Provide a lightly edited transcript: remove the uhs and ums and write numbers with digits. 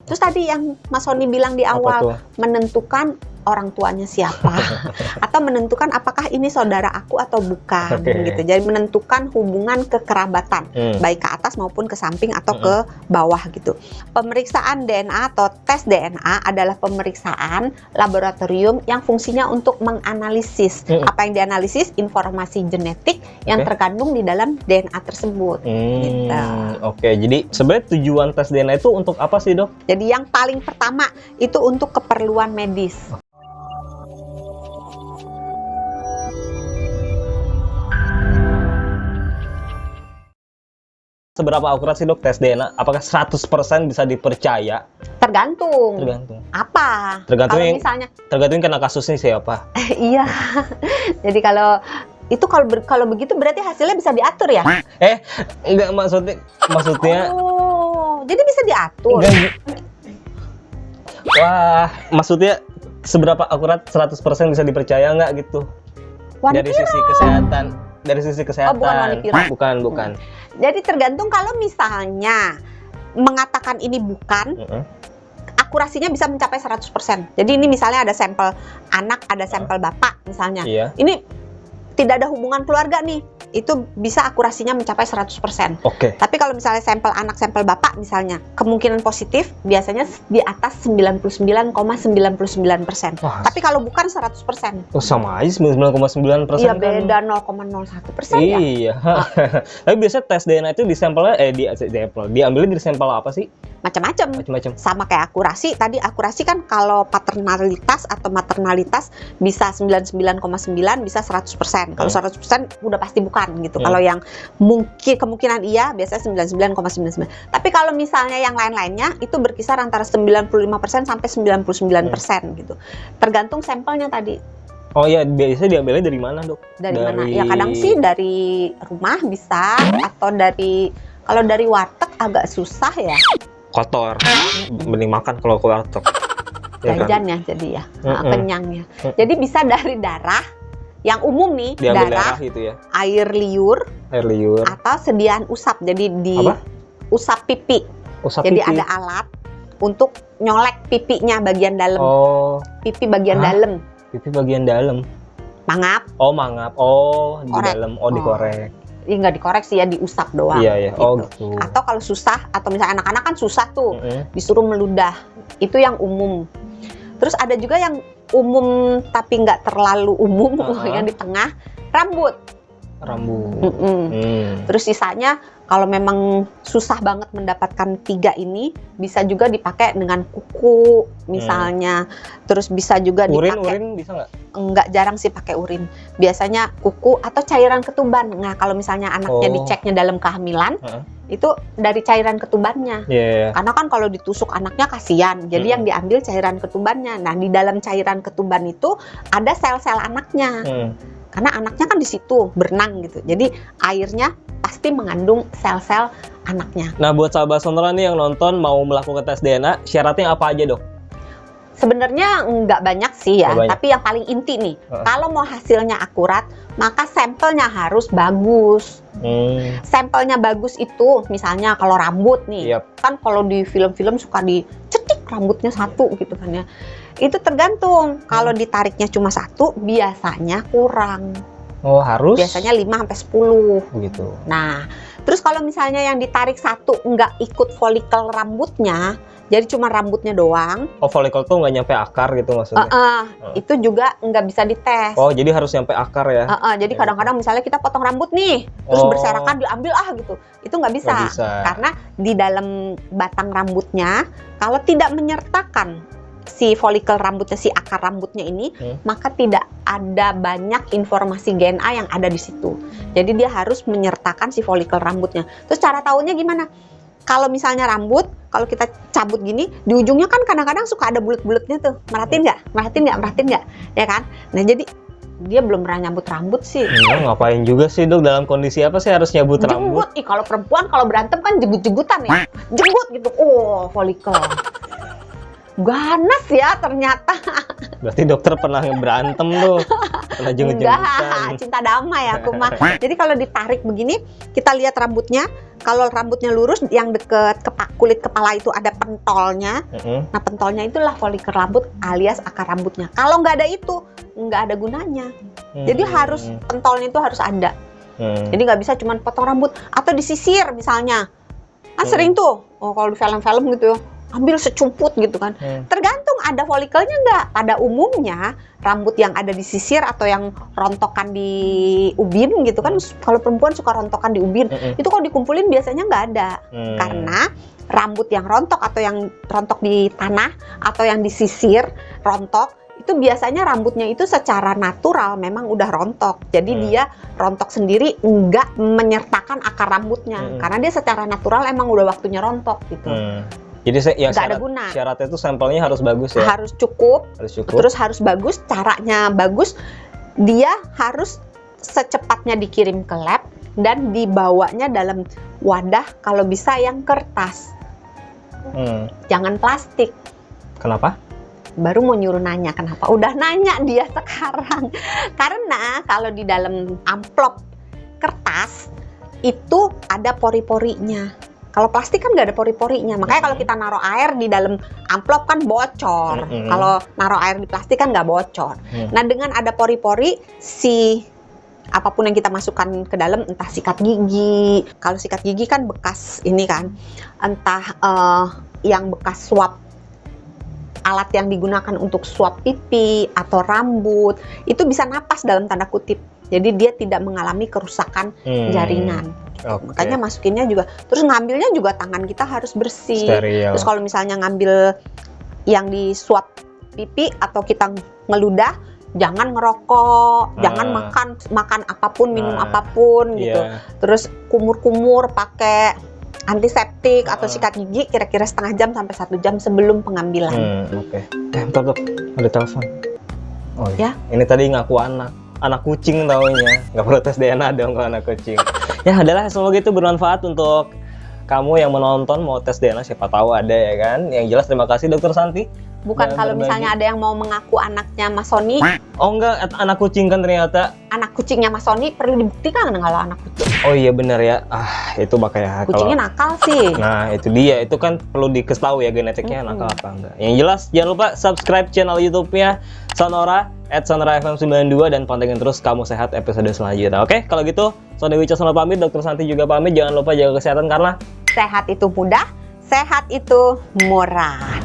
Terus tadi yang Mas Sony bilang di awal, menentukan orang tuanya siapa atau menentukan apakah ini saudara aku atau bukan gitu. Jadi menentukan hubungan kekerabatan baik ke atas maupun ke samping atau ke bawah gitu. Pemeriksaan DNA atau tes DNA adalah pemeriksaan laboratorium yang fungsinya untuk menganalisis apa yang dianalisis, informasi genetik yang terkandung di dalam DNA tersebut. Gitu. Oke, jadi sebenarnya tujuan tes DNA itu untuk apa sih, Dok? Jadi yang paling pertama itu untuk keperluan medis. Seberapa akurat sih, Dok, tes DNA? Apakah 100% bisa dipercaya? Tergantung. Apa? Tergantung kalau yang, misalnya tergantung kena kasusnya siapa. iya. Jadi kalau begitu berarti hasilnya bisa diatur ya? Enggak, maksudnya Oh, jadi bisa diatur. Enggak. Wah, maksudnya seberapa akurat 100% bisa dipercaya nggak gitu? Dari sisi kesehatan. Dari sisi kesehatan. Oh, Bukan. Jadi tergantung kalau misalnya mengatakan ini bukan, akurasinya bisa mencapai 100%. Jadi ini misalnya ada sampel anak, ada sampel bapak misalnya. Iya. Ini tidak ada hubungan keluarga nih, itu bisa akurasinya mencapai 100%. Oke. Tapi kalau misalnya sampel anak, sampel bapak misalnya, kemungkinan positif biasanya di atas 99,99%. Tapi kalau bukan 100%. Oh, sama aja 99,9%. Iya, beda 0,01% ya. Iya. Tapi biasanya tes DNA itu di sampelnya diambilnya dari sampel apa sih? Macam-macam. Sama kayak akurasi. Tadi akurasi kan kalau paternalitas atau maternalitas bisa 99,9, bisa 100%. Kalau 100% udah pasti bukan gitu. Kalau yang mungkin kemungkinan iya biasanya 99,99. Tapi kalau misalnya yang lain-lainnya itu berkisar antara 95% sampai 99% gitu. Tergantung sampelnya tadi. Oh iya, biasanya diambilnya dari mana, Dok? Dari mana? Ya kadang sih dari rumah bisa, atau kalau dari warteg agak susah ya. Kotor. Mending makan kalau ke warteg. Jajan ya jadi ya, kenyangnya. Jadi bisa dari darah, yang umum nih, darah gitu ya. air liur, atau sediaan usap. Jadi usap pipi. Jadi ada alat untuk nyolek pipinya bagian dalam. Pipi bagian dalam. Pipi bagian dalam. Mangap. Mangap. Di dalam. Dikorek. Ya nggak dikorek sih ya, diusap doang. Iya. Gitu. Atau kalau susah, atau misalnya anak-anak kan susah tuh, disuruh meludah. Itu yang umum. Terus ada juga yang umum tapi nggak terlalu umum, yang di tengah, rambut. Terus sisanya kalau memang susah banget mendapatkan 3 ini, bisa juga dipakai dengan kuku misalnya. Terus bisa juga dipakai urin bisa nggak? Nggak, jarang sih pakai urin. Biasanya kuku atau cairan ketuban. Nah, kalau misalnya anaknya diceknya dalam kehamilan, itu dari cairan ketubannya. Karena kan kalau ditusuk anaknya kasihan. Jadi yang diambil cairan ketubannya. Nah, di dalam cairan ketuban itu ada sel-sel anaknya. Karena anaknya kan di situ berenang gitu. Jadi airnya pasti mengandung sel-sel anaknya. Nah, buat sahabat Sonora nih yang nonton mau melakukan tes DNA, syaratnya apa aja, Dok? Sebenarnya nggak banyak sih ya, tapi yang paling inti nih, kalau mau hasilnya akurat, maka sampelnya harus bagus. Sampelnya bagus itu, misalnya kalau rambut nih, kan kalau di film-film suka dicetik rambutnya satu gitu kan ya. Itu tergantung, kalau ditariknya cuma 1, biasanya kurang. Harus? Biasanya 5-10. Begitu. Nah, terus kalau misalnya yang ditarik 1 nggak ikut folikel rambutnya, jadi cuma rambutnya doang. Folikel tuh nggak nyampe akar gitu maksudnya? Itu juga nggak bisa dites. Jadi harus nyampe akar ya? Jadi kadang-kadang misalnya kita potong rambut nih, terus berserakan diambil gitu. Itu nggak bisa. Karena di dalam batang rambutnya, kalau tidak menyertakan si folikel rambutnya, si akar rambutnya ini, maka tidak ada banyak informasi DNA yang ada di situ. Jadi dia harus menyertakan si folikel rambutnya. Terus cara tahunya gimana? Kalau misalnya rambut, kalau kita cabut gini, di ujungnya kan kadang-kadang suka ada bulet-buletnya tuh. Merhatiin nggak? Ya kan? Nah, jadi dia belum pernah nyambut rambut sih. Ngapain juga sih, Dok? Dalam kondisi apa sih harus nyambut rambut? Kalau perempuan kalau berantem kan jegut-jegutan ya. Jegut gitu. Folikel. Ganas ya ternyata. Berarti dokter pernah berantem tuh. pernah jenggot-jenggotan. Cinta damai aku mah. Jadi kalau ditarik begini, kita lihat rambutnya. Kalau rambutnya lurus, yang deket kulit kepala itu ada pentolnya. Nah, pentolnya itulah folikel rambut alias akar rambutnya. Kalau nggak ada itu, nggak ada gunanya. Jadi harus pentolnya itu harus ada. Jadi nggak bisa cuma potong rambut atau disisir misalnya. Sering tuh, kalau di film-film gitu, ambil secumput gitu kan. Tergantung ada folikelnya nggak. Pada umumnya rambut yang ada di sisir atau yang rontokan di ubin gitu kan, kalau perempuan suka rontokan di ubin, itu kalau dikumpulin biasanya nggak ada. Karena rambut yang rontok atau yang rontok di tanah atau yang disisir rontok, itu biasanya rambutnya itu secara natural memang udah rontok. Jadi dia rontok sendiri, nggak menyertakan akar rambutnya. Karena dia secara natural emang udah waktunya rontok gitu. Jadi yang nggak ada guna. Syaratnya itu sampelnya harus bagus ya? Harus cukup. Terus harus bagus, caranya bagus. Dia harus secepatnya dikirim ke lab dan dibawanya dalam wadah kalau bisa yang kertas. Jangan plastik. Kenapa? Baru mau nyuruh nanya kenapa? Udah nanya dia sekarang. Karena kalau di dalam amplop kertas itu ada pori-porinya. Kalau plastik kan nggak ada pori-porinya. Makanya kalau kita naruh air di dalam amplop kan bocor. Kalau naruh air di plastik kan nggak bocor. Nah, dengan ada pori-pori, si apapun yang kita masukkan ke dalam, entah sikat gigi. Kalau sikat gigi kan bekas ini kan, entah yang bekas swab, alat yang digunakan untuk swab pipi atau rambut, itu bisa napas dalam tanda kutip. Jadi dia tidak mengalami kerusakan jaringan. Makanya masukinnya juga, terus ngambilnya juga tangan kita harus bersih. Steril. Terus kalau misalnya ngambil yang di swab pipi atau kita ngeludah, jangan ngerokok, jangan makan apapun, minum apapun gitu. Terus kumur-kumur pakai antiseptik atau sikat gigi kira-kira setengah jam sampai 1 jam sebelum pengambilan. Bentar, ada telepon. Oh ya, ini tadi ngaku anak kucing taunya, nggak perlu tes DNA dong kalau anak kucing. Ya adalah, semoga itu bermanfaat untuk kamu yang menonton mau tes DNA, siapa tahu ada ya kan. Yang jelas terima kasih Dokter Santi. Bukan kalau misalnya ada yang mau mengaku anaknya Mas Sony. Oh enggak, anak kucing kan ternyata. Anak kucingnya Mas Sony perlu dibuktikan kalau anak kucing. Oh iya benar ya. Itu makanya kucingnya nakal sih. Nah itu dia, itu kan perlu diketahui ya genetiknya nakal apa enggak. Yang jelas jangan lupa subscribe channel YouTube-nya Sonora @SonoraFM92 dan pantengin terus Kamu Sehat episode selanjutnya. Oke, kalau gitu Sony Wicaksono pamit, Dokter Santi juga pamit. Jangan lupa jaga kesehatan karena sehat itu mudah, sehat itu murah.